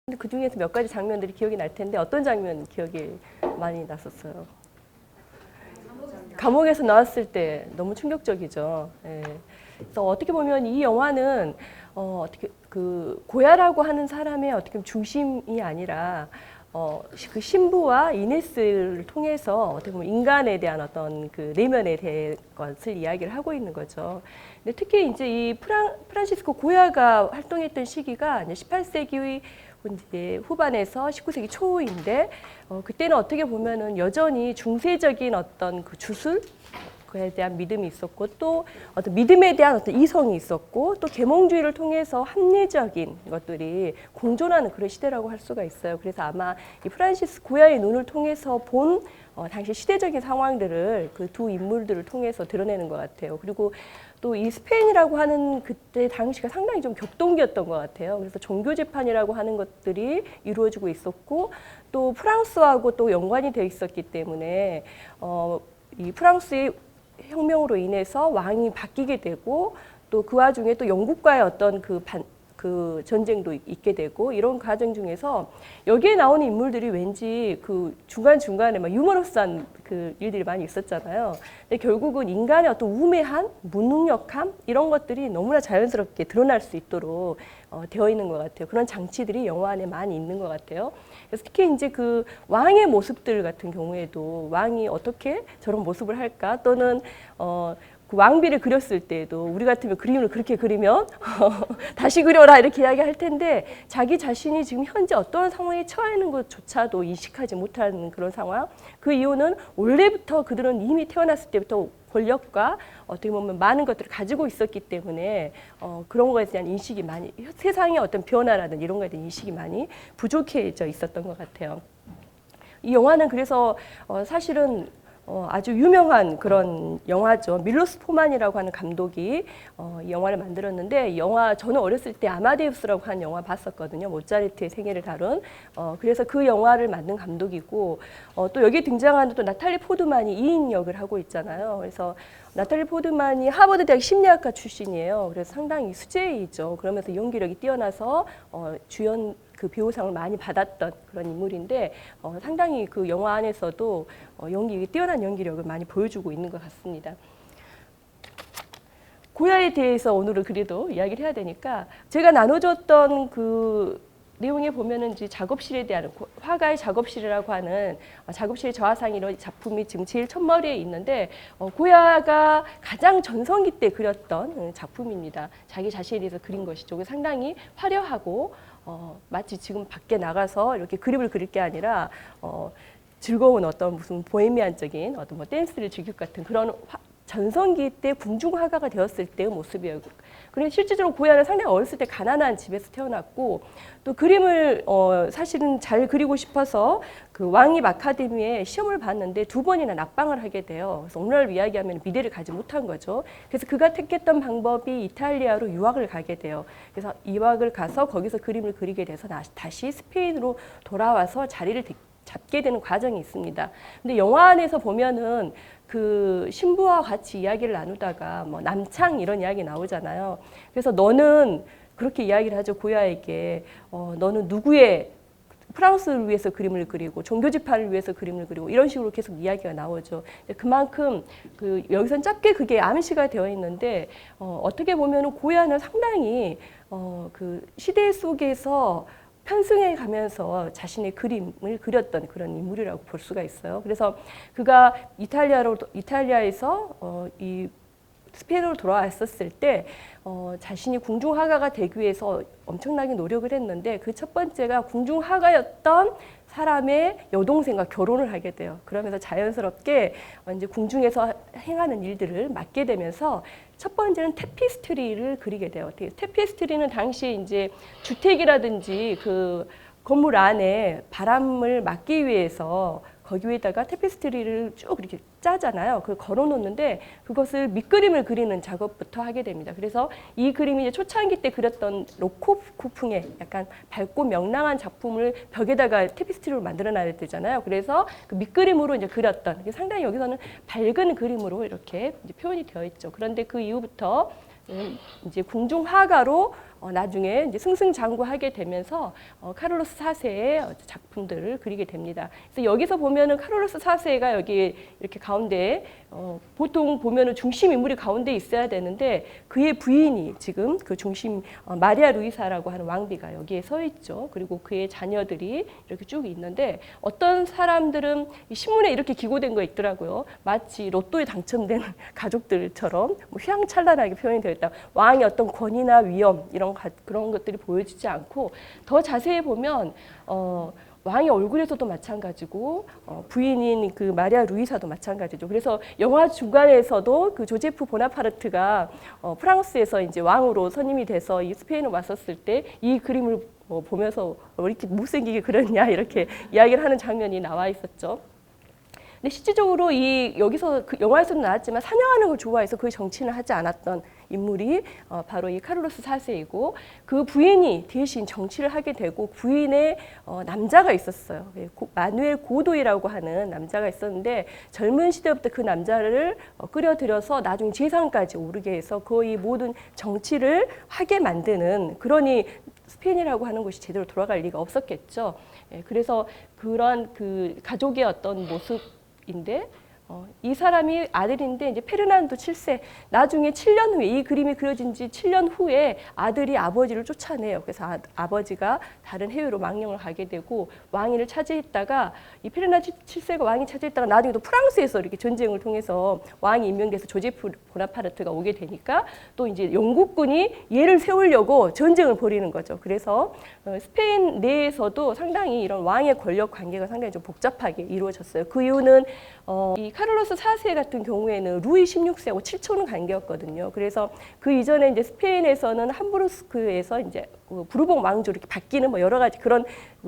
근데 그 중에서 몇 가지 장면들이 기억이 날 텐데 어떤 장면 기억이 많이 났었어요? 감옥에서 나왔을 때 너무 충격적이죠. 예. 그래서 어떻게 보면 이 영화는 어떻게 그 고야라고 하는 사람의 어떻게 보면 중심이 아니라 그 신부와 이네스를 통해서 어떻게 보면 인간에 대한 어떤 그 내면에 대한 것을 이야기를 하고 있는 거죠. 근데 특히 이제 이 프란시스코 고야가 활동했던 시기가 이제 18세기 이제 후반에서 19세기 초인데 그때는 어떻게 보면은 여전히 중세적인 어떤 그 주술 그에 대한 믿음이 있었고 또 어떤 믿음에 대한 어떤 이성이 있었고 또 계몽주의를 통해서 합리적인 것들이 공존하는 그런 시대라고 할 수가 있어요. 그래서 아마 이 프란시스 고야의 눈을 통해서 본 당시 시대적인 상황들을 그 두 인물들을 통해서 드러내는 것 같아요. 그리고 또 이 스페인이라고 하는 그때 당시가 상당히 좀 격동기였던 것 같아요. 그래서 종교 재판이라고 하는 것들이 이루어지고 있었고 또 프랑스하고 또 연관이 되어 있었기 때문에 이 프랑스의 혁명으로 인해서 왕이 바뀌게 되고 또 그 와중에 또 영국과의 어떤 그 전쟁도 있게 되고 이런 과정 중에서 여기에 나오는 인물들이 왠지 그 중간중간에 막 유머러스한 그 일들이 많이 있었잖아요. 근데 결국은 인간의 어떤 우매한, 무능력함 이런 것들이 너무나 자연스럽게 드러날 수 있도록 되어 있는 것 같아요. 그런 장치들이 영화 안에 많이 있는 것 같아요. 그래서 특히 이제 그 왕의 모습들 같은 경우에도 왕이 어떻게 저런 모습을 할까 또는 그 왕비를 그렸을 때에도 우리 같으면 그림을 그렇게 그리면 다시 그려라 이렇게 이야기할 텐데 자기 자신이 지금 현재 어떤 상황에 처해 있는 것조차도 인식하지 못하는 그런 상황. 그 이유는 원래부터 그들은 이미 태어났을 때부터 권력과 어떻게 보면 많은 것들을 가지고 있었기 때문에 그런 것에 대한 인식이 많이 세상의 어떤 변화라든 이런 것에 대한 인식이 많이 부족해져 있었던 것 같아요. 이 영화는 그래서 사실은 아주 유명한 그런 영화죠. 밀로스 포만이라고 하는 감독이 이 영화를 만들었는데 이 영화 저는 어렸을 때 아마데우스라고 하는 영화 봤었거든요. 모차르트의 생애를 다룬. 그래서 그 영화를 만든 감독이고 또 여기 등장하는 또 나탈리 포드만이 2인 역을 하고 있잖아요. 그래서 나탈리 포드만이 하버드 대학 심리학과 출신이에요. 그래서 상당히 수재이죠. 그러면서 연기력이 뛰어나서 주연 그 배우상을 많이 받았던 그런 인물인데 상당히 그 영화 안에서도 뛰어난 연기력을 많이 보여주고 있는 것 같습니다. 고야에 대해서 오늘은 그래도 이야기를 해야 되니까 제가 나눠줬던 그 내용에 보면은 이제 작업실에 대한 화가의 작업실이라고 하는 작업실 저하상 이런 작품이 지금 제일 첫머리에 있는데 고야가 가장 전성기 때 그렸던 작품입니다. 자기 자신에 대해서 그린 것이죠. 상당히 화려하고 마치 지금 밖에 나가서 이렇게 그림을 그릴 게 아니라 즐거운 어떤 무슨 보헤미안적인 어떤 뭐 댄스를 즐길 것 같은 그런 전성기 때 궁중화가가 되었을 때의 모습이에요. 그런데 실질적으로 고야는 상당히 어렸을 때 가난한 집에서 태어났고 또 그림을 사실은 잘 그리고 싶어서 그 왕립 아카데미에 시험을 봤는데 2번이나 낙방을 하게 돼요. 그래서 오늘날 이야기하면 미래를 가지 못한 거죠. 그래서 그가 택했던 방법이 이탈리아로 유학을 가게 돼요. 그래서 유학을 가서 거기서 그림을 그리게 돼서 다시 스페인으로 돌아와서 자리를 잡게 되는 과정이 있습니다. 근데 영화 안에서 보면은 그 신부와 같이 이야기를 나누다가 뭐 남창 이런 이야기 나오잖아요. 그래서 너는 그렇게 이야기를 하죠. 고야에게 너는 누구의 프랑스를 위해서 그림을 그리고 종교 지파를 위해서 그림을 그리고 이런 식으로 계속 이야기가 나오죠. 그만큼 그 여기선 짧게 그게 암시가 되어 있는데 어떻게 보면은 고야는 상당히 그 시대 속에서 편승해 가면서 자신의 그림을 그렸던 그런 인물이라고 볼 수가 있어요. 그래서 그가 이탈리아에서 이 스페인으로 돌아왔었을 때 자신이 궁중화가가 되기 위해서 엄청나게 노력을 했는데 그 첫 번째가 궁중화가였던 사람의 여동생과 결혼을 하게 돼요. 그러면서 자연스럽게 이제 궁중에서 행하는 일들을 맡게 되면서 첫 번째는 테피스트리를 그리게 돼요. 테피스트리는 당시에 이제 주택이라든지 그 건물 안에 바람을 막기 위해서 거기 위에다가 테피스트리를 쭉 이렇게 짜잖아요. 그걸 걸어 놓는데 그것을 밑그림을 그리는 작업부터 하게 됩니다. 그래서 이 그림이 이제 초창기 때 그렸던 로코코풍의 약간 밝고 명랑한 작품을 벽에다가 테피스트리로 만들어 놔야 되잖아요. 그래서 그 밑그림으로 이제 그렸던 상당히 여기서는 밝은 그림으로 이렇게 이제 표현이 되어 있죠. 그런데 그 이후부터 이제 궁중화가로 나중에 이제 승승장구하게 되면서 카를로스 4세의 작품들을 그리게 됩니다. 그래서 여기서 보면은 카를로스 4세가 여기 이렇게 가운데 보통 보면은 중심 인물이 가운데 있어야 되는데 그의 부인이 지금 그 중심 마리아 루이사라고 하는 왕비가 여기에 서 있죠. 그리고 그의 자녀들이 이렇게 쭉 있는데 어떤 사람들은 신문에 이렇게 기고된 거 있더라고요. 마치 로또에 당첨된 가족들처럼 뭐 휘황찬란하게 표현이 되어 있다. 왕의 어떤 권위나 위엄 그런 것들이 보여지지 않고 더 자세히 보면 왕의 얼굴에서도 마찬가지고 부인인 그 마리아 루이사도 마찬가지죠. 그래서 영화 중간에서도 그 조제프 보나파르트가 프랑스에서 이제 왕으로 선임이 돼서 이 스페인에 왔었을 때 이 그림을 보면서 왜 이렇게 못생기게 그렸냐 이렇게 이야기를 하는 장면이 나와 있었죠. 근데 실질적으로 여기서 그 영화에서도 나왔지만 사냥하는 걸 좋아해서 그 정치는 하지 않았던 인물이 바로 이 카를로스 4세이고 그 부인이 대신 정치를 하게 되고 부인의 남자가 있었어요. 마누엘 고도이라고 하는 남자가 있었는데 젊은 시대부터 그 남자를 끌어들여서 나중에 재상까지 오르게 해서 거의 모든 정치를 하게 만드는 그러니 스페인이라고 하는 곳이 제대로 돌아갈 리가 없었겠죠. 그래서 그런 그 가족의 어떤 모습인데 이 사람이 아들인데 이제 페르난도 7세 나중에 7년 후에 이 그림이 그려진 지 7년 후에 아들이 아버지를 쫓아내요. 그래서 아버지가 다른 해외로 망령을 가게 되고 왕위를 차지했다가 이 페르난도 7세가 왕위 차지했다가 나중에 또 프랑스에서 이렇게 전쟁을 통해서 왕이 임명돼서 조제프 보나파르트가 오게 되니까 또 이제 영국군이 얘를 세우려고 전쟁을 벌이는 거죠. 그래서 스페인 내에서도 상당히 이런 왕의 권력 관계가 상당히 좀 복잡하게 이루어졌어요. 그 이유는 이 카를로스 4세 같은 경우에는 루이 16세하고 7초는 관계였거든요. 그래서 그 이전에 이제 스페인에서는 함부르스크에서 이제 부르봉 왕조로 이렇게 바뀌는 뭐 여러 가지 그런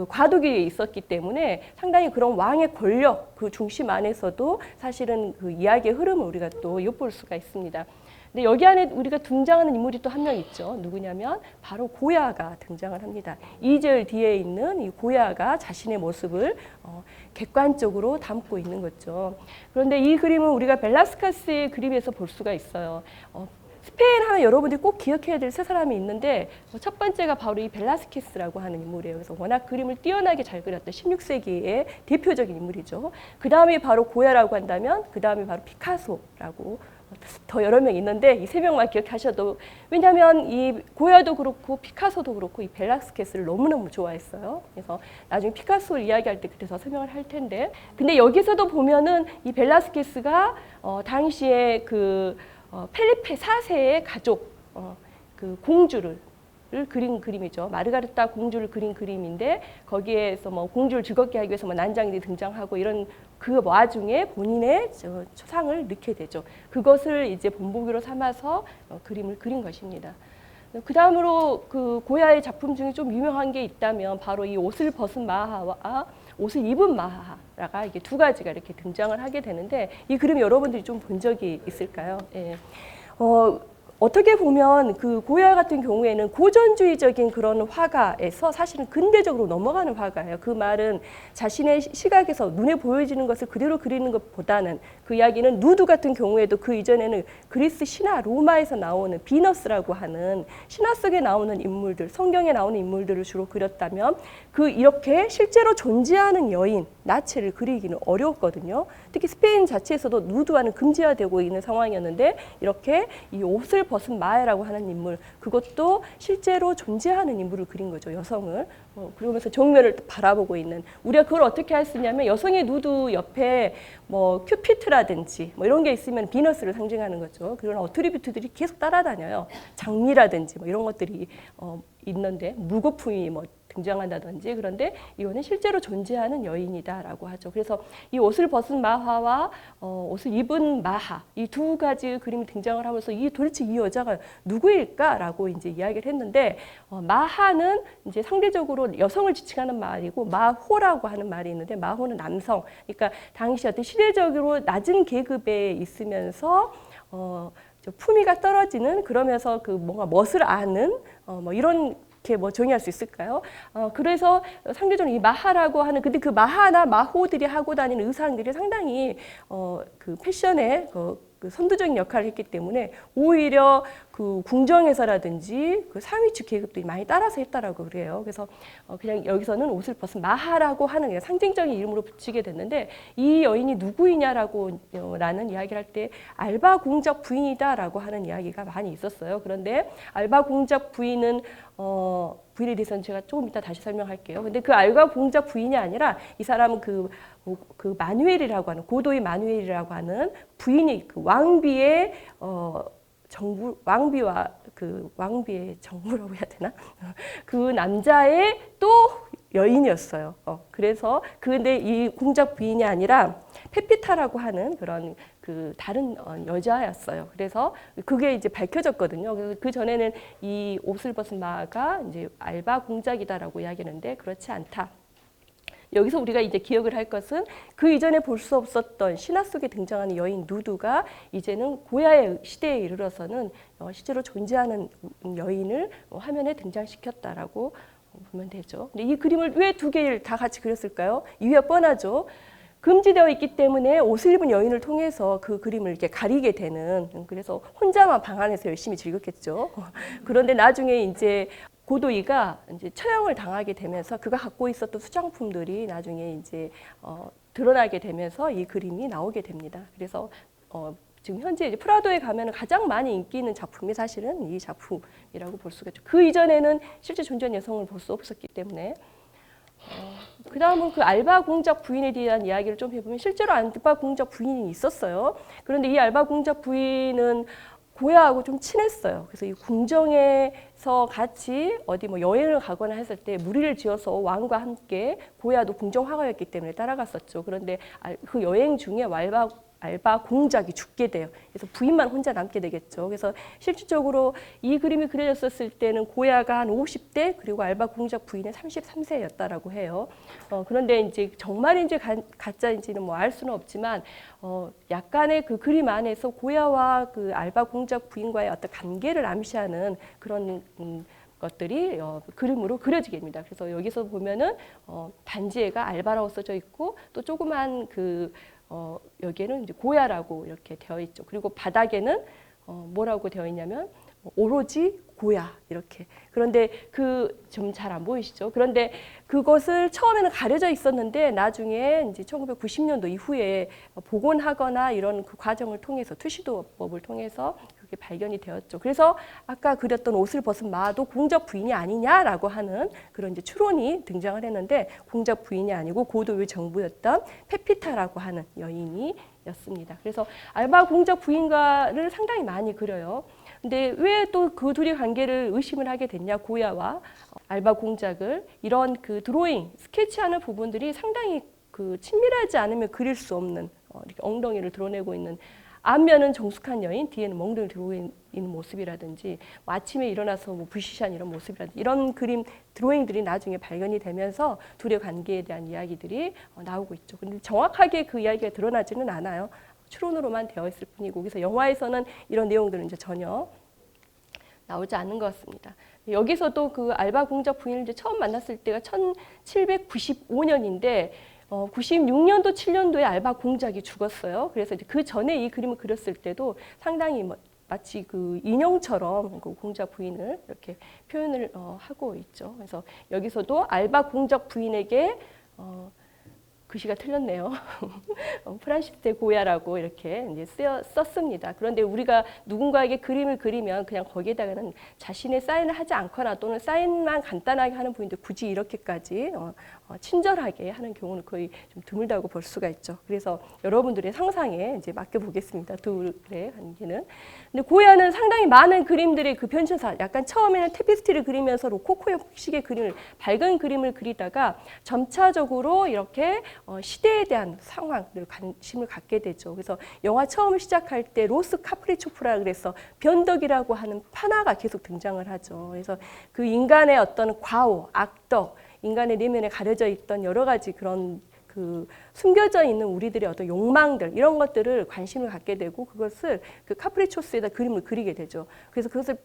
과도기에 있었기 때문에 상당히 그런 왕의 권력 그 중심 안에서도 사실은 그 이야기의 흐름을 우리가 또 엿볼 수가 있습니다. 근데 여기 안에 우리가 등장하는 인물이 또 한 명 있죠. 누구냐면 바로 고야가 등장을 합니다. 2절 뒤에 있는 이 고야가 자신의 모습을 객관적으로 담고 있는 거죠. 그런데 이 그림은 우리가 벨라스카스의 그림에서 볼 수가 있어요. 스페인 하면 여러분들이 꼭 기억해야 될 세 사람이 있는데 첫 번째가 바로 이 벨라스케스라고 하는 인물이에요. 그래서 워낙 그림을 뛰어나게 잘 그렸던 16세기의 대표적인 인물이죠. 그 다음이 바로 고야라고 한다면 그 다음이 바로 피카소라고 더 여러 명 있는데 이 세 명만 기억하셔도 왜냐하면 이 고야도 그렇고 피카소도 그렇고 이 벨라스케스를 너무너무 좋아했어요. 그래서 나중에 피카소를 이야기할 때 그때 더 설명을 할 텐데 근데 여기서도 보면은 이 벨라스케스가 당시에 그 펠리페 4세의 가족 그 공주를 그린 그림이죠. 마르가르타 공주를 그린 그림인데 거기에서 뭐 공주를 즐겁게 하기 위해서 뭐 난장들이 등장하고 이런 그 와중에 본인의 초상을 넣게 되죠. 그것을 이제 본보기로 삼아서 그림을 그린 것입니다. 그 다음으로 그 고야의 작품 중에 좀 유명한 게 있다면 바로 이 옷을 벗은 마하와 옷을 입은 마하가 이게 두 가지가 이렇게 등장을 하게 되는데 이 그림 여러분들이 좀 본 적이 있을까요? 예. 어떻게 보면 그 고야 같은 경우에는 고전주의적인 그런 화가에서 사실은 근대적으로 넘어가는 화가예요. 그 말은 자신의 시각에서 눈에 보여지는 것을 그대로 그리는 것보다는 그 이야기는 누드 같은 경우에도 그 이전에는 그리스 신화 로마에서 나오는 비너스라고 하는 신화 속에 나오는 인물들, 성경에 나오는 인물들을 주로 그렸다면 그 이렇게 실제로 존재하는 여인, 나체를 그리기는 어려웠거든요. 특히 스페인 자체에서도 누드화는 금지화되고 있는 상황이었는데 이렇게 이 옷을 벗은 마에라고 하는 인물, 그것도 실제로 존재하는 인물을 그린 거죠. 여성을. 그러면서 정면을 바라보고 있는. 우리가 그걸 어떻게 할 수 있냐면 여성의 누드 옆에 뭐 큐피트라든지 뭐 이런 게 있으면 비너스를 상징하는 거죠. 그런 어트리뷰트들이 계속 따라다녀요. 장미라든지 뭐 이런 것들이 있는데 물거품이 뭐 등장한다든지 그런데 이거는 실제로 존재하는 여인이다라고 하죠. 그래서 이 옷을 벗은 마하와 옷을 입은 마하 이 두 가지 그림이 등장을 하면서 도대체 이 여자가 누구일까라고 이제 이야기를 했는데 마하는 이제 상대적으로 여성을 지칭하는 말이고 마호라고 하는 말이 있는데 마호는 남성. 그러니까 당시 어떤 시대적으로 낮은 계급에 있으면서 품위가 떨어지는 그러면서 그 뭔가 멋을 아는 뭐 이런 뭐 정의할 수 있을까요? 그래서 상대적으로 이 마하라고 하는 근데 그 마하나 마호들이 하고 다니는 의상들이 상당히 그 패션의 그 선두적인 역할을 했기 때문에 오히려 그 궁정에서라든지 그 상위층 계급들이 많이 따라서 했다라고 그래요. 그래서 그냥 여기서는 옷을 벗은 마하라고 하는 그냥 상징적인 이름으로 붙이게 됐는데 이 여인이 누구이냐라고 라는 이야기를 할 때 알바 공작 부인이다라고 하는 이야기가 많이 있었어요. 그런데 알바 공작 부인은 부인에 대해서는 제가 조금 이따 다시 설명할게요. 근데 그 알바 공작 부인이 아니라 이 사람은 그 마누엘이라고 하는 고도의 마누엘이라고 하는 부인이 그 왕비의 정부 왕비와 그 왕비의 정부라고 해야 되나? 그 남자의 또 여인이었어요. 그래서 근데 이 공작 부인이 아니라 페피타라고 하는 그런 그 다른 여자였어요. 그래서 그게 이제 밝혀졌거든요. 그래서 그 전에는 이 옷을 벗은 마가 이제 알바 공작이다라고 이야기하는데 그렇지 않다. 여기서 우리가 이제 기억을 할 것은 그 이전에 볼 수 없었던 신화 속에 등장하는 여인 누드가 이제는 고야의 시대에 이르러서는 실제로 존재하는 여인을 화면에 등장시켰다라고 보면 되죠. 근데 이 그림을 왜 두 개를 다 같이 그렸을까요? 이유가 뻔하죠. 금지되어 있기 때문에 옷을 입은 여인을 통해서 그 그림을 이렇게 가리게 되는, 그래서 혼자만 방 안에서 열심히 즐겼겠죠. 그런데 나중에 이제 고도이가 이제 처형을 당하게 되면서 그가 갖고 있었던 수장품들이 나중에 이제 드러나게 되면서 이 그림이 나오게 됩니다. 그래서 지금 현재 이제 프라도에 가면 가장 많이 인기 있는 작품이 사실은 이 작품이라고 볼 수가 있죠. 그 이전에는 실제 존재한 여성을 볼 수 없었기 때문에. 그 다음은 그 알바 공작 부인에 대한 이야기를 좀 해보면 실제로 알바 공작 부인이 있었어요. 그런데 이 알바 공작 부인은 고야하고 좀 친했어요. 그래서 이 궁정에서 같이 어디 뭐 여행을 가거나 했을 때 무리를 지어서 왕과 함께 고야도 궁정 화가였기 때문에 따라갔었죠. 그런데 그 여행 중에 알바 공작이 죽게 돼요. 그래서 부인만 혼자 남게 되겠죠. 그래서 실질적으로 이 그림이 그려졌을 때는 고야가 한 50대 그리고 알바 공작 부인은 33세였다라고 해요. 그런데 이제 정말인지 가짜인지는 뭐 알 수는 없지만 약간의 그 그림 안에서 고야와 그 알바 공작 부인과의 어떤 관계를 암시하는 그런 것들이 그림으로 그려지게 됩니다. 그래서 여기서 보면은 반지혜가 알바라고 써져 있고 또 조그만 여기에는 이제 고야라고 이렇게 되어 있죠. 그리고 바닥에는 뭐라고 되어 있냐면 오로지 고야 이렇게. 그런데 좀 잘 안 보이시죠? 그런데 그것을 처음에는 가려져 있었는데 나중에 이제 1990년도 이후에 복원하거나 이런 그 과정을 통해서 투시도법을 통해서 그게 발견이 되었죠. 그래서 아까 그렸던 옷을 벗은 마도 공작 부인이 아니냐라고 하는 그런 이제 추론이 등장을 했는데 공작 부인이 아니고 고도의 정부였던 페피타라고 하는 여인이었습니다. 그래서 알바 공작 부인과를 상당히 많이 그려요. 근데 왜 또 그 둘의 관계를 의심을 하게 됐냐, 고야와 알바 공작을. 이런 그 드로잉, 스케치하는 부분들이 상당히 그 친밀하지 않으면 그릴 수 없는 이렇게 엉덩이를 드러내고 있는, 앞면은 정숙한 여인, 뒤에는 멍들 들고 있는 모습이라든지 아침에 일어나서 뭐 부시시한 이런 모습이라든지 이런 그림, 드로잉들이 나중에 발견이 되면서 둘의 관계에 대한 이야기들이 나오고 있죠. 근데 정확하게 그 이야기가 드러나지는 않아요. 추론으로만 되어 있을 뿐이고, 그래서 영화에서는 이런 내용들은 이제 전혀 나오지 않는 것 같습니다. 여기서도 그 알바 공작 부인을 이제 처음 만났을 때가 1795년인데 96년도, 7년도에 알바 공작이 죽었어요. 그래서 이제 그 전에 이 그림을 그렸을 때도 상당히 마치 그 인형처럼 그 공작 부인을 이렇게 표현을 하고 있죠. 그래서 여기서도 알바 공작 부인에게 글씨가 틀렸네요. 프란시스 고야라고 이렇게 이제 썼습니다. 그런데 우리가 누군가에게 그림을 그리면 그냥 거기에다가는 자신의 사인을 하지 않거나 또는 사인만 간단하게 하는 분인데 굳이 이렇게까지 친절하게 하는 경우는 거의 좀 드물다고 볼 수가 있죠. 그래서 여러분들의 상상에 이제 맡겨보겠습니다. 둘의 관계는. 근데 고야는 상당히 많은 그림들의 그 변천사, 약간 처음에는 테피스트를 그리면서 로코코 형식의 그림을, 밝은 그림을 그리다가 점차적으로 이렇게 시대에 대한 상황을 관심을 갖게 되죠. 그래서 영화 처음 시작할 때 로스 카프리초프라 그래서 변덕이라고 하는 판화가 계속 등장을 하죠. 그래서 그 인간의 어떤 과오, 악덕, 인간의 내면에 가려져 있던 여러 가지 그런 그 숨겨져 있는 우리들의 어떤 욕망들, 이런 것들을 관심을 갖게 되고 그것을 그 카프리초스에다 그림을 그리게 되죠. 그래서 그것을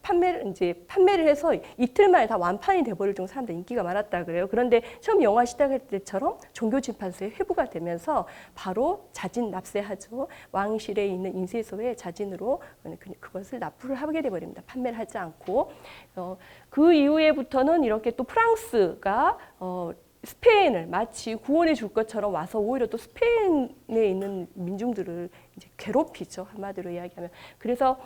판매를 해서 이틀 만에 다 완판이 돼버릴 정도 사람들 인기가 많았다 그래요. 그런데 처음 영화 시작할 때처럼 종교 진판소에 회부가 되면서 바로 자진 납세하죠. 왕실에 있는 인쇄소에 자진으로 그것을 납부를 하게 돼버립니다. 판매를 하지 않고 그 이후에부터는 이렇게 또 프랑스가 스페인을 마치 구원해 줄 것처럼 와서 오히려 또 스페인에 있는 민중들을 이제 괴롭히죠. 한마디로 이야기하면. 그래서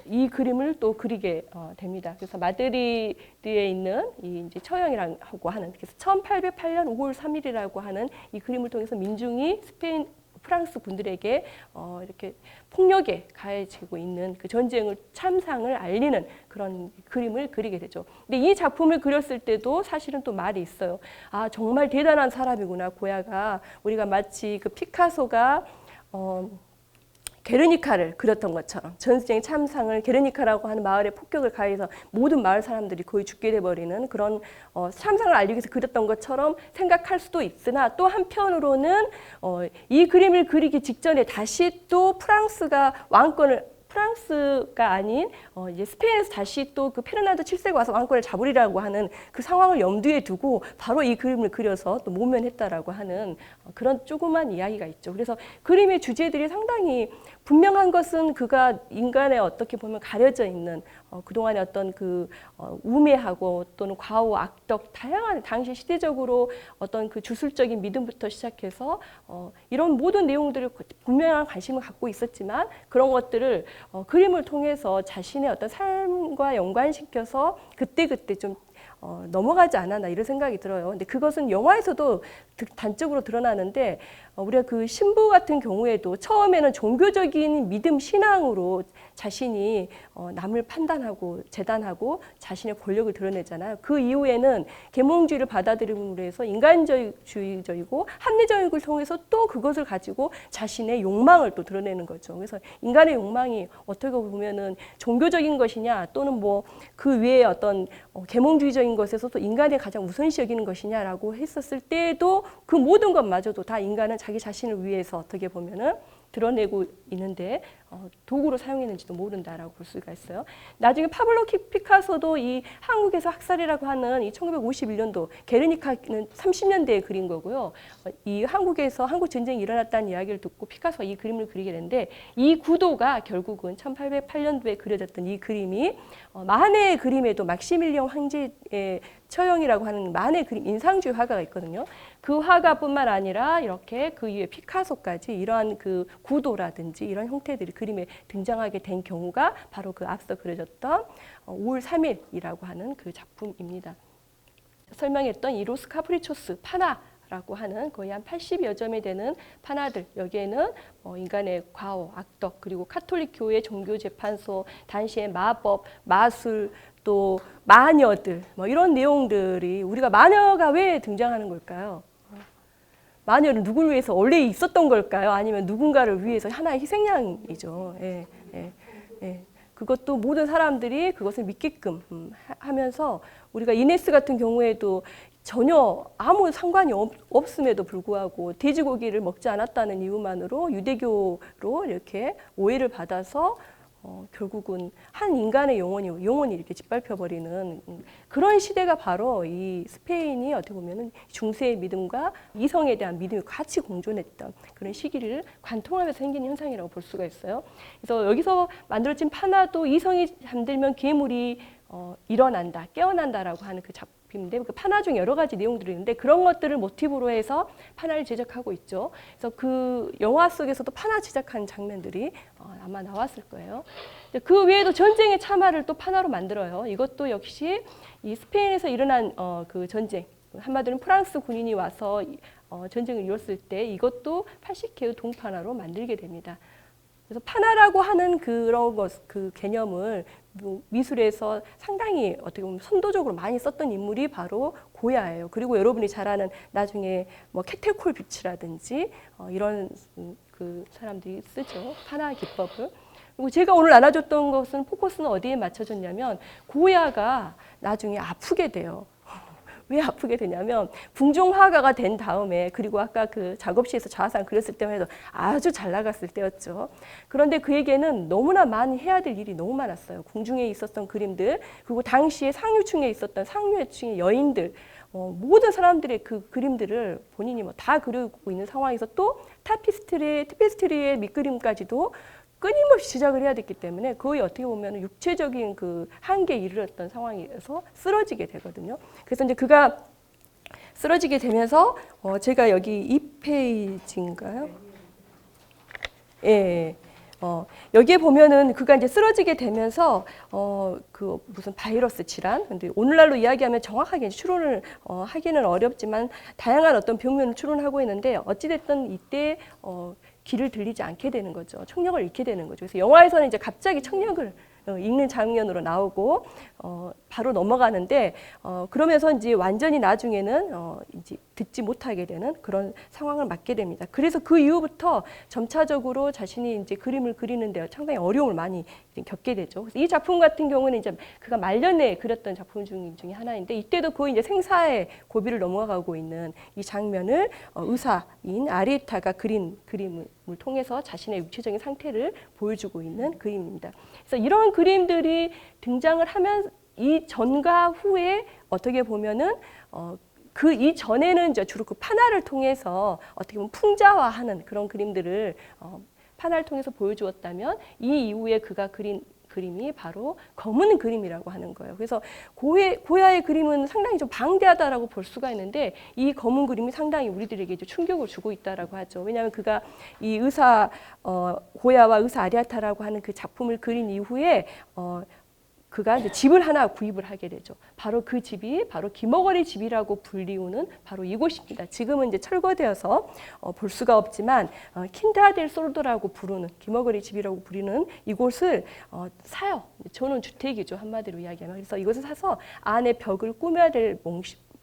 이 그림을 또 그리게 됩니다. 그래서 마드리드에 있는 이 이제 처형이라고 하는, 그래서 1808년 5월 3일이라고 하는 이 그림을 통해서 민중이 프랑스 군들에게 이렇게 폭력에 가해지고 있는 그 전쟁을 참상을 알리는 그런 그림을 그리게 되죠. 근데 이 작품을 그렸을 때도 사실은 또 말이 있어요. 아, 정말 대단한 사람이구나, 고야가. 우리가 마치 그 피카소가 게르니카를 그렸던 것처럼 전쟁 참상을 게르니카라고 하는 마을에 폭격을 가해서 모든 마을 사람들이 거의 죽게 돼버리는 그런 참상을 알리기 위해서 그렸던 것처럼 생각할 수도 있으나 또 한편으로는 이 그림을 그리기 직전에 다시 또 프랑스가 아닌 이제 스페인에서 다시 또 그 페르난도 7세가 와서 왕권을 잡으리라고 하는 그 상황을 염두에 두고 바로 이 그림을 그려서 또 모면했다라고 하는 그런 조그만 이야기가 있죠. 그래서 그림의 주제들이 상당히 분명한 것은 그가 인간의 어떻게 보면 가려져 있는 그동안의 어떤 그 우매하고 또는 과오, 악덕, 다양한 당시 시대적으로 어떤 그 주술적인 믿음부터 시작해서 이런 모든 내용들을 분명한 관심을 갖고 있었지만 그런 것들을 그림을 통해서 자신의 어떤 삶과 연관시켜서 그때그때 좀 넘어가지 않았나 이런 생각이 들어요. 근데 그것은 영화에서도 단적으로 드러나는데 우리가 그 신부 같은 경우에도 처음에는 종교적인 믿음, 신앙으로 자신이 남을 판단하고 재단하고 자신의 권력을 드러내잖아요. 그 이후에는 계몽주의를 받아들임으로 해서 인간주의적이고 합리적인 걸 통해서 또 그것을 가지고 자신의 욕망을 또 드러내는 거죠. 그래서 인간의 욕망이 어떻게 보면은 종교적인 것이냐 또는 뭐 그 외에 어떤 계몽주의적인 것에서 또 인간이 가장 우선시 여기는 것이냐라고 했었을 때에도 그 모든 것마저도 다 인간은 자기 자신을 위해서 어떻게 보면은 드러내고 있는데 도구로 사용했는지도 모른다라고 볼 수가 있어요. 나중에 파블로 피카소도 이 한국에서 학살이라고 하는 이 1951년도 게르니카는 30년대에 그린 거고요. 이 한국에서 한국 전쟁이 일어났다는 이야기를 듣고 피카소가 이 그림을 그리게 되는데 이 구도가 결국은 1808년도에 그려졌던 이 그림이 만해의 그림에도 막시밀리앙 황제의 처형이라고 하는 만해 그림 인상주의 화가가 있거든요. 그 화가뿐만 아니라 이렇게 그 이후에 피카소까지 이러한 그 구도라든지 이런 형태들이 그림에 등장하게 된 경우가 바로 그 앞서 그려졌던 5월 3일이라고 하는 그 작품입니다. 설명했던 이 로스 카프리초스 파나라고 하는 거의 한 80여 점이 되는 파나들, 여기에는 인간의 과오, 악덕, 그리고 카톨릭 교회 종교재판소, 당시의 마법, 마술, 또 마녀들, 뭐 이런 내용들이 우리가 마녀가 왜 등장하는 걸까요? 마녀는 누구를 위해서 원래 있었던 걸까요? 아니면 누군가를 위해서 하나의 희생양이죠. 예, 예, 예. 그것도 모든 사람들이 그것을 믿게끔 하면서 우리가 이네스 같은 경우에도 전혀 아무 상관이 없음에도 불구하고 돼지고기를 먹지 않았다는 이유만으로 유대교로 이렇게 오해를 받아서 결국은 한 인간의 영혼이 이렇게 짓밟혀버리는 그런 시대가 바로 이 스페인이 어떻게 보면 중세의 믿음과 이성에 대한 믿음이 같이 공존했던 그런 시기를 관통하면서 생긴 현상이라고 볼 수가 있어요. 그래서 여기서 만들어진 파나도 이성이 잠들면 괴물이 일어난다, 깨어난다라고 하는 그 작품인데 그 파나 중 여러 가지 내용들이 있는데 그런 것들을 모티브로 해서 파나를 제작하고 있죠. 그래서 그 영화 속에서도 파나 제작한 장면들이 아마 나왔을 거예요. 그 외에도 전쟁의 참화를 또 파나로 만들어요. 이것도 역시 이 스페인에서 일어난 그 전쟁, 한마디로 프랑스 군인이 와서 전쟁을 이뤘을 때 이것도 80개의 동파나로 만들게 됩니다. 그래서 파나라고 하는 그런 그 개념을 미술에서 상당히 어떻게 보면 선도적으로 많이 썼던 인물이 바로 고야예요. 그리고 여러분이 잘 아는 나중에 뭐 캐텔콜 비치라든지 이런 그 사람들이 쓰죠. 파나 기법을. 그리고 제가 오늘 나눠줬던 것은 포커스는 어디에 맞춰졌냐면 고야가 나중에 아프게 돼요. 왜 아프게 되냐면 궁중화가가 된 다음에 그리고 아까 그 작업실에서 자화상 그렸을 때만 해도 아주 잘 나갔을 때였죠. 그런데 그에게는 너무나 많이 해야 될 일이 너무 많았어요. 궁중에 있었던 그림들 그리고 당시에 상류층에 있었던 상류층의 여인들 모든 사람들의 그 그림들을 본인이 뭐 다 그리고 있는 상황에서 또 타피스트리의 밑그림까지도 끊임없이 시작을 해야 됐기 때문에 거의 어떻게 보면 육체적인 그 한계에 이르렀던 상황에서 쓰러지게 되거든요. 그래서 이제 그가 쓰러지게 되면서 제가 여기 2페이지인가요? 예. 여기에 보면은 그가 이제 쓰러지게 되면서 그 무슨 바이러스 질환, 근데 오늘날로 이야기하면 정확하게 추론을 하기는 어렵지만 다양한 어떤 병면을 추론하고 있는데 어찌됐든 이때 길을 들리지 않게 되는 거죠. 청력을 잃게 되는 거죠. 그래서 영화에서는 이제 갑자기 청력을 읽는 장면으로 나오고 바로 넘어가는데 그러면서 이제 완전히 나중에는 이제 듣지 못하게 되는 그런 상황을 맞게 됩니다. 그래서 그 이후부터 점차적으로 자신이 이제 그림을 그리는데 상당히 어려움을 많이 겪게 되죠. 그래서 이 작품 같은 경우는 이제 그가 말년에 그렸던 작품 중에 하나인데 이때도 거의 이제 생사의 고비를 넘어가고 있는 이 장면을 의사인 아리에타가 그린 그림을 통해서 자신의 육체적인 상태를 보여주고 있는 그림입니다. 그래서 이런 그림들이 등장을 하면 이 전과 후에 어떻게 보면은 그 이전에는 이제 주로 그 판화를 통해서 어떻게 보면 풍자화하는 그런 그림들을 판화를 통해서 보여주었다면 이 이후에 그가 그린 그림이 바로 검은 그림이라고 하는 거예요. 그래서 고야의 그림은 상당히 좀 방대하다라고 볼 수가 있는데 이 검은 그림이 상당히 우리들에게 이제 충격을 주고 있다라고 하죠. 왜냐하면 그가 이 의사 고야와 의사 아리아타라고 하는 그 작품을 그린 이후에 그가 이제 집을 하나 구입을 하게 되죠. 바로 그 집이 바로 김어거리 집이라고 불리우는 바로 이곳입니다. 지금은 이제 철거되어서 볼 수가 없지만 킨타 델 솔도라고 부르는 김어거리 집이라고 부르는 이곳을 사요. 저는 주택이죠. 한마디로 이야기하면. 그래서 이것을 사서 안에 벽을 꾸며야 될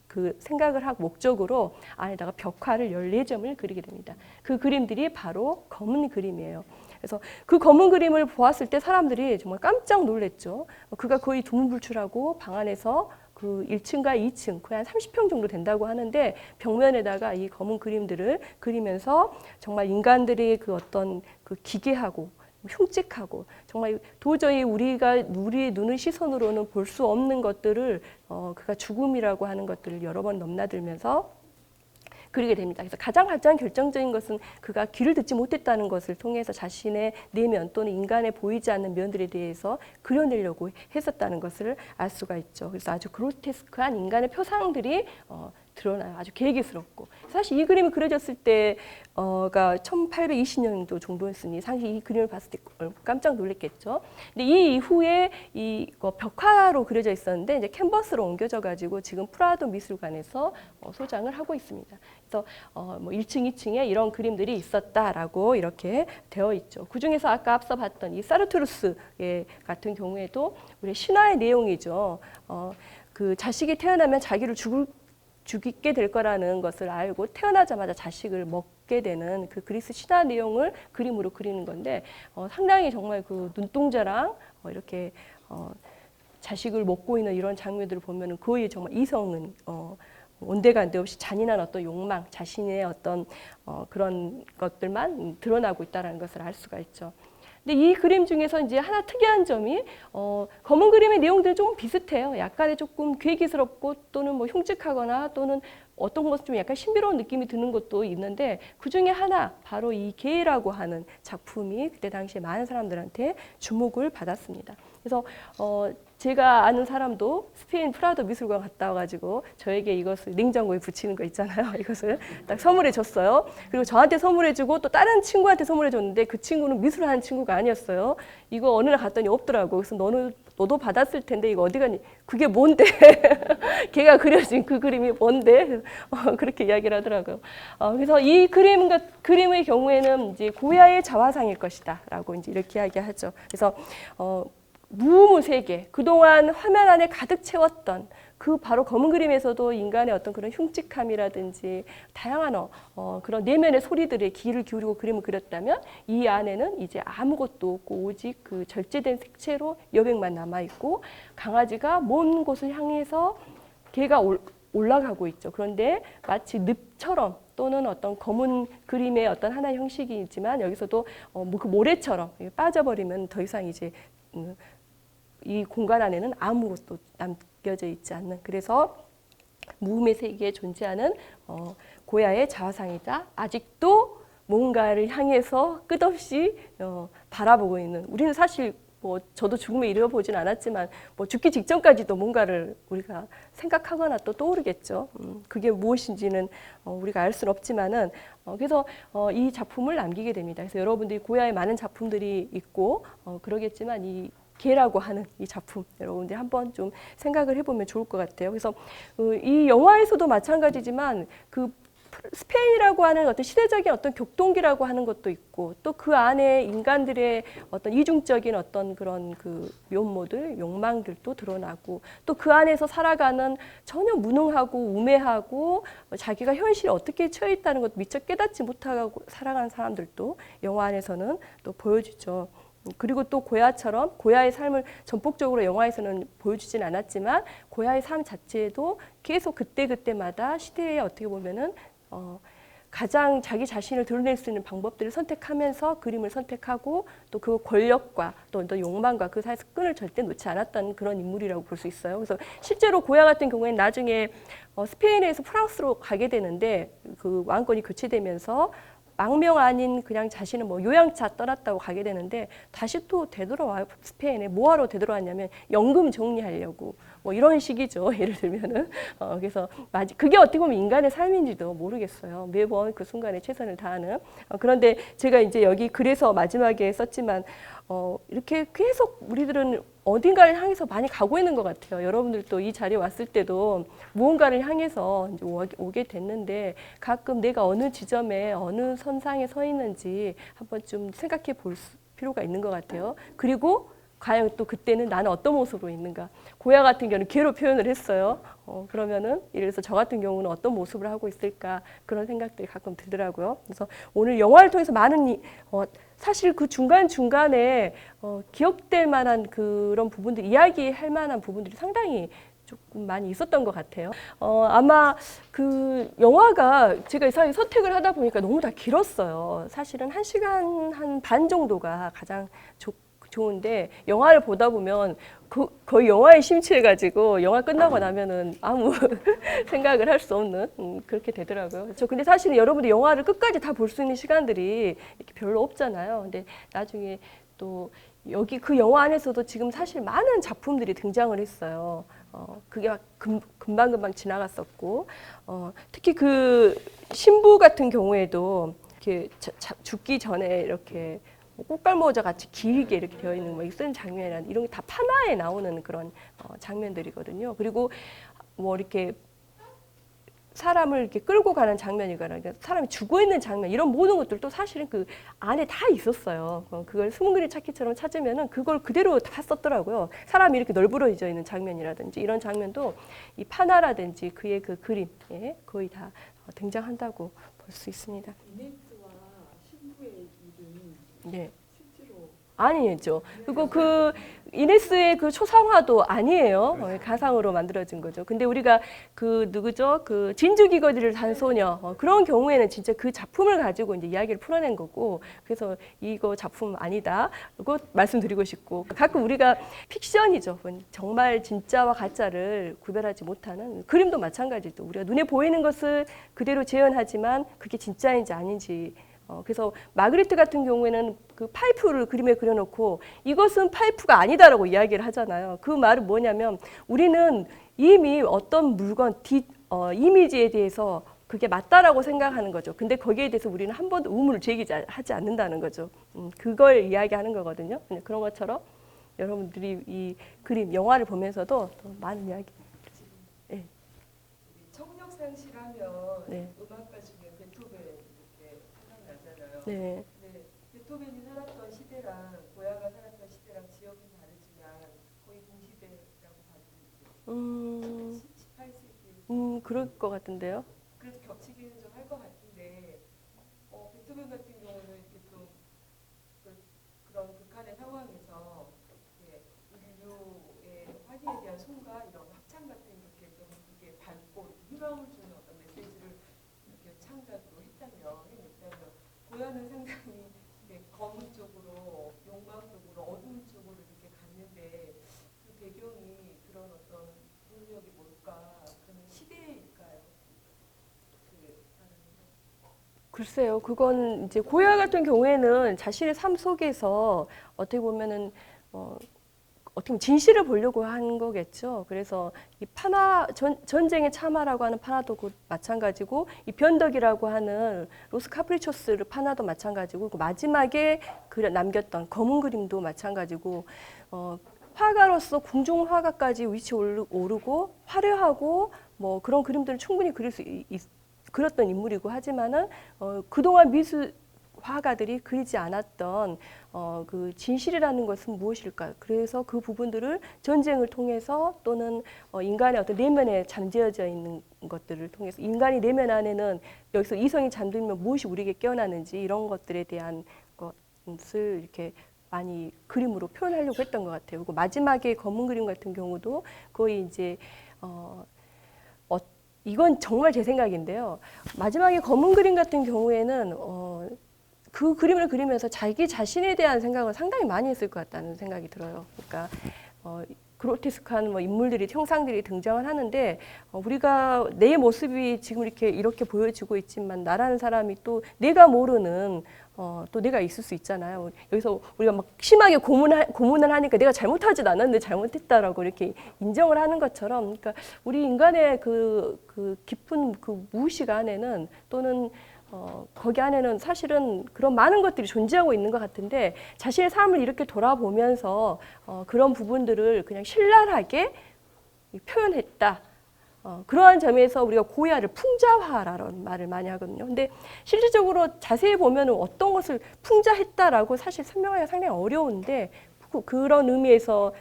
그 생각을 하고 목적으로 안에다가 벽화를 14점을 그리게 됩니다. 그 그림들이 바로 검은 그림이에요. 그래서 그 검은 그림을 보았을 때 사람들이 정말 깜짝 놀랐죠. 그가 거의 두문불출하고 방 안에서 그 1층과 2층 거의 한 30평 정도 된다고 하는데 벽면에다가 이 검은 그림들을 그리면서 정말 인간들이 그 어떤 그 기괴하고 흉측하고 정말 도저히 우리의 눈의 시선으로는 볼 수 없는 것들을 그가 죽음이라고 하는 것들을 여러 번 넘나들면서 그리게 됩니다. 그래서 가장 결정적인 것은 그가 귀를 듣지 못했다는 것을 통해서 자신의 내면 또는 인간에 보이지 않는 면들에 대해서 그려내려고 했었다는 것을 알 수가 있죠. 그래서 아주 그로테스크한 인간의 표상들이 드러나요. 아주 계기스럽고. 사실 이 그림이 그려졌을 때가 1820년도 정도였으니 사실 이 그림을 봤을 때 깜짝 놀랐겠죠. 근데 이 이후에 이 벽화로 그려져 있었는데 이제 캔버스로 옮겨져 가지고 지금 프라도 미술관에서 소장을 하고 있습니다. 그래서 뭐 1층, 2층에 이런 그림들이 있었다라고 이렇게 되어 있죠. 그 중에서 아까 앞서 봤던 이 사르투르스 같은 경우에도 우리 신화의 내용이죠. 그 자식이 태어나면 자기를 죽이게 될 거라는 것을 알고 태어나자마자 자식을 먹게 되는 그 그리스 신화 내용을 그림으로 그리는 건데 상당히 정말 그 눈동자랑 이렇게 자식을 먹고 있는 이런 장면들을 보면은 거의 정말 이성은 온데간데 없이 잔인한 어떤 욕망, 자신의 어떤 그런 것들만 드러나고 있다는 것을 알 수가 있죠. 근데 이 그림 중에서 이제 하나 특이한 점이 검은 그림의 내용들이 좀 비슷해요. 약간의 조금 괴기스럽고 또는 뭐 흉측하거나 또는 어떤 것은 좀 약간 신비로운 느낌이 드는 것도 있는데 그 중에 하나 바로 이 게이라고 하는 작품이 그때 당시에 많은 사람들한테 주목을 받았습니다. 그래서 제가 아는 사람도 스페인 프라도 미술관 갔다 와가지고 저에게 이것을 냉장고에 붙이는 거 있잖아요. 이것을 딱 선물해 줬어요. 그리고 저한테 선물해 주고 또 다른 친구한테 선물해 줬는데 그 친구는 미술하는 친구가 아니었어요. 이거 어느 날 갔더니 없더라고. 그래서 너도 받았을 텐데 이거 어디 갔니? 그게 뭔데? 걔가 그려진 그 그림이 뭔데? 그렇게 이야기를 하더라고요. 그래서 이 그림의 경우에는 이제 고야의 자화상일 것이다라고 이제 이렇게 이야기하죠. 그래서 무무세계 그동안 화면 안에 가득 채웠던 그 바로 검은 그림에서도 인간의 어떤 그런 흉측함이라든지 다양한 그런 내면의 소리들에 귀를 기울이고 그림을 그렸다면 이 안에는 이제 아무것도 없고 오직 그 절제된 색채로 여백만 남아 있고 강아지가 먼 곳을 향해서 걔가 올라가고 있죠. 그런데 마치 늪처럼 또는 어떤 검은 그림의 어떤 하나의 형식이지만 여기서도 그 모래처럼 빠져버리면 더 이상 이제 이 공간 안에는 아무것도 남겨져 있지 않는, 그래서 무음의 세계에 존재하는 고야의 자화상이다. 아직도 뭔가를 향해서 끝없이 바라보고 있는, 우리는 사실 뭐 저도 죽음에 이르러보진 않았지만 뭐 죽기 직전까지도 뭔가를 우리가 생각하거나 또 떠오르겠죠. 그게 무엇인지는 우리가 알 수는 없지만은 그래서 이 작품을 남기게 됩니다. 그래서 여러분들이 고야에 많은 작품들이 있고 그러겠지만 이 개라고 하는 이 작품 여러분들이 한번 좀 생각을 해보면 좋을 것 같아요. 그래서 이 영화에서도 마찬가지지만 그 스페인이라고 하는 어떤 시대적인 어떤 격동기라고 하는 것도 있고 또 그 안에 인간들의 어떤 이중적인 어떤 그런 그 면모들, 욕망들도 드러나고 또 그 안에서 살아가는 전혀 무능하고 우매하고 자기가 현실에 어떻게 처해 있다는 것도 미처 깨닫지 못하고 살아가는 사람들도 영화 안에서는 또 보여주죠. 그리고 또 고야처럼 고야의 삶을 전폭적으로 영화에서는 보여주진 않았지만 고야의 삶 자체도 계속 그때그때마다 시대에 어떻게 보면은 가장 자기 자신을 드러낼 수 있는 방법들을 선택하면서 그림을 선택하고 또 그 권력과 또 욕망과 그 사이에서 끈을 절대 놓지 않았던 그런 인물이라고 볼 수 있어요. 그래서 실제로 고야 같은 경우에는 나중에 스페인에서 프랑스로 가게 되는데 그 왕권이 교체되면서 망명 아닌 그냥 자신은 뭐 요양차 떠났다고 가게 되는데 다시 또 되돌아와요. 스페인에 뭐하러 되돌아왔냐면 연금 정리하려고 뭐 이런 식이죠. 예를 들면은 그래서 그게 어떻게 보면 인간의 삶인지도 모르겠어요. 매번 그 순간에 최선을 다하는 그런데 제가 이제 여기 그래서 마지막에 썼지만 이렇게 계속 우리들은 어딘가를 향해서 많이 가고 있는 것 같아요. 여러분들도 이 자리에 왔을 때도 무언가를 향해서 이제 오게 됐는데 가끔 내가 어느 지점에 어느 선상에 서 있는지 한번 좀 생각해 볼 필요가 있는 것 같아요. 그리고 과연 또 그때는 나는 어떤 모습으로 있는가. 고야 같은 경우는 개로 표현을 했어요. 그러면은 이래서 저 같은 경우는 어떤 모습을 하고 있을까 그런 생각들이 가끔 들더라고요. 그래서 오늘 영화를 통해서 많은 사실 그 중간중간에 기억될 만한 그런 부분들, 이야기할 만한 부분들이 상당히 조금 많이 있었던 것 같아요. 아마 그 영화가 제가 이상하게 선택을 하다 보니까 너무 다 길었어요. 사실은 1시간 한 반 정도가 가장 좋은데 영화를 보다 보면 거의 영화에 심취해가지고 영화 끝나고 나면은 아무 생각을 할 수 없는 그렇게 되더라고요. 근데 사실은 여러분들 영화를 끝까지 다 볼 수 있는 시간들이 이렇게 별로 없잖아요. 근데 나중에 또 여기 그 영화 안에서도 지금 사실 많은 작품들이 등장을 했어요. 그게 막 금방금방 지나갔었고 특히 그 신부 같은 경우에도 이렇게 죽기 전에 이렇게 꽃갈모자 같이 길게 이렇게 되어 있는 뭐 쓰는 장면이나 이런 게 다 판화에 나오는 그런 장면들이거든요. 그리고 뭐 이렇게 사람을 이렇게 끌고 가는 장면이거나 사람이 죽어 있는 장면 이런 모든 것들도 사실은 그 안에 다 있었어요. 그걸 숨은 그림 찾기처럼 찾으면은 그걸 그대로 다 썼더라고요. 사람이 이렇게 널브러져 있는 장면이라든지 이런 장면도 이 판화라든지 그의 그 그림에 거의 다 등장한다고 볼 수 있습니다. 이네스와 신부의 이름이 네. 실제로 아니죠. 그리고 그 이네스의 그 초상화도 아니에요. 가상으로 만들어진 거죠. 근데 우리가 그 누구죠? 그 진주귀걸이를 단 소녀 그런 경우에는 진짜 그 작품을 가지고 이제 이야기를 풀어낸 거고 그래서 이거 작품 아니다. 그거 말씀드리고 싶고 가끔 우리가 픽션이죠. 정말 진짜와 가짜를 구별하지 못하는 그림도 마찬가지죠. 우리가 눈에 보이는 것을 그대로 재현하지만 그게 진짜인지 아닌지 그래서 마그리트 같은 경우에는 그 파이프를 그림에 그려놓고 이것은 파이프가 아니다라고 이야기를 하잖아요. 그 말은 뭐냐면 우리는 이미 어떤 물건, 이미지에 대해서 그게 맞다라고 생각하는 거죠. 근데 거기에 대해서 우리는 한 번도 의문을 제기하지 않는다는 거죠. 그걸 이야기하는 거거든요. 그런 것처럼 여러분들이 이 그림, 영화를 보면서도 더 많은 이야기. 네. 청력상실하면 네. 음악가 중에 베토벤 이렇게 생각나잖아요. 네. 네, 베토벤이 살았던 시대랑 고야가 살았던 시대랑 지역은 다르지만 거의 동시대라고 봐도 되죠. 18세기. 그럴 것 같은데요. 그래서 겹치기는 좀 할 것 같은데 베토벤 같은 경우는 이렇게 좀 그런 극한의 상황에서 인류의 환희에 대한 송가 이런 합창 같은 이렇게 좀 이게 밝고 글쎄요, 그건 이제 고야 같은 경우에는 자신의 삶 속에서 어떻게 보면은 어떻게 보면 진실을 보려고 한 거겠죠. 그래서 이 전쟁의 참화라고 하는 파나도 마찬가지고, 이 변덕이라고 하는 로스 카프리초스를 파나도 마찬가지고, 그 마지막에 남겼던 검은 그림도 마찬가지고, 화가로서 궁중 화가까지 위치 오르고 화려하고 뭐 그런 그림들을 충분히 그렸던 인물이고, 하지만은 그동안 미술 화가들이 그리지 않았던 그 진실이라는 것은 무엇일까? 그래서 그 부분들을 전쟁을 통해서 또는 인간의 어떤 내면에 잠재워져 있는 것들을 통해서, 인간이 내면 안에는 여기서 이성이 잠들면 무엇이 우리에게 깨어나는지, 이런 것들에 대한 것을 이렇게 많이 그림으로 표현하려고 했던 것 같아요. 그리고 마지막에 검은 그림 같은 경우도 거의 이제 이건 정말 제 생각인데요. 마지막에 검은 그림 같은 경우에는 그 그림을 그리면서 자기 자신에 대한 생각을 상당히 많이 했을 것 같다는 생각이 들어요. 그러니까 그로테스크한 인물들이, 형상들이 등장을 하는데, 우리가 내 모습이 지금 이렇게 보여지고 있지만, 나라는 사람이 또 내가 모르는 또 내가 있을 수 있잖아요. 여기서 우리가 막 심하게 고문을 하니까 내가 잘못하진 않았는데 잘못했다라고 이렇게 인정을 하는 것처럼, 그러니까 우리 인간의 그 깊은 그 무의식 안에는, 또는 거기 안에는 사실은 그런 많은 것들이 존재하고 있는 것 같은데, 자신의 삶을 이렇게 돌아보면서 그런 부분들을 그냥 신랄하게 표현했다. 그러한 점에서 우리가 고야를 풍자화라는 말을 많이 하거든요. 근데 실질적으로 자세히 보면 어떤 것을 풍자했다라고 사실 설명하기가 상당히 어려운데, 그런 의미에서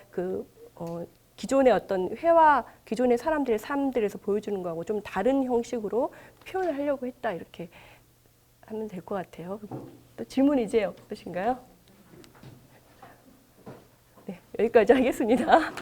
기존의 어떤 회화, 기존의 사람들의 삶들에서 보여주는 거하고 좀 다른 형식으로 표현을 하려고 했다, 이렇게 하면 될 것 같아요. 또 질문이 이제 없으신가요? 네, 여기까지 하겠습니다.